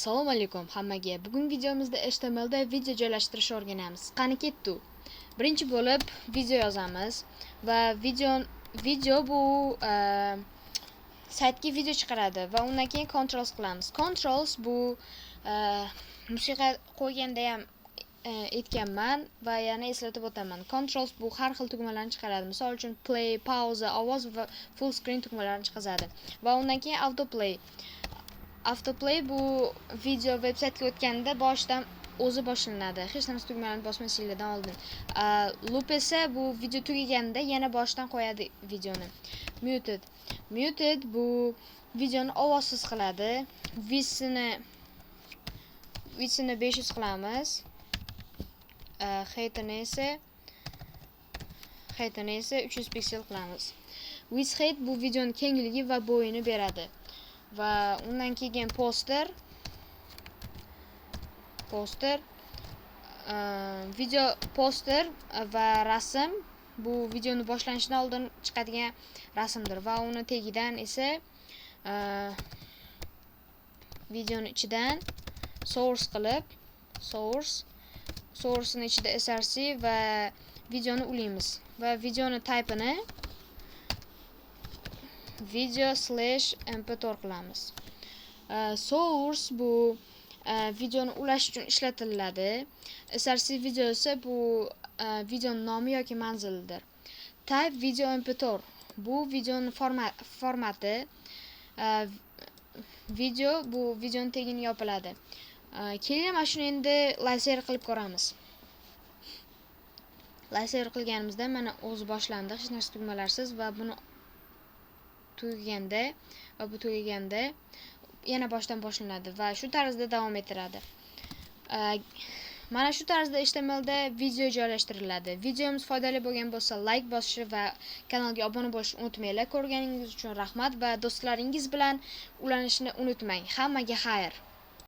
Assalomu alaykum hammaga. Bugun videomizda HTML da video joylashtirishni o'rganamiz. Qani ketdi. Birinchi bo'lib video yozamiz va video bu saytga video chiqaradi va undan keyin controls qilamiz. Controls bu musiqa qo'yganda ham aytganman va yana eslatib o'taman. Controls bu har xil tugmalarni chiqaradi. Misol uchun play, pause, ovoz va full screen tugmalarini chiqaradi. Va undan keyin autoplay. Autoplay bu video veb-saytga o'tganda boshidan o'zi boshlanadi. Hech narsa tugmalarni bosmasinglardan oldin. Loop esa bu video tugaganda yana boshidan qo'yadi videoni. Muted bu videoni ovozsiz qiladi. Width'ini 500 qilamiz. Height'ini esa 300 piksel qilamiz. Width height bu videoning kengligi va bo'yini beradi. Va undan keyin poster video poster va rasm bu videoni boshlanishidan oldin chiqadigan rasmdir va uni tagidan esa videoni ichidan source qilib source'ning ichida src va videoni ulaymiz va videoni type'ini video/mp4 qilamiz. Source bu videoni ulash uchun ishlatiladi. src video esa bu videoning nomi yoki manzilidir. Type video mp4 bu videoning formati. Video bu videoning tagini yopiladi. Keling mana shuni endi laser qilib ko'ramiz. Laser qilganimizda mana o'zi boshlandi, hech narsa tugmalarsiz va buni tugaganda va bu tugaganda yana boshdan boshlanadi va shu tarzda davom ettiradi. Mana shu tarzda HTML da video joylashtiriladi. Videomiz foydali bo'lgan bo'lsa like bosishni va kanalga obuna bo'lishni unutmanglar. Ko'rganingiz uchun rahmat va do'stlaringiz bilan ulanishni unutmang. Hammaga xayr.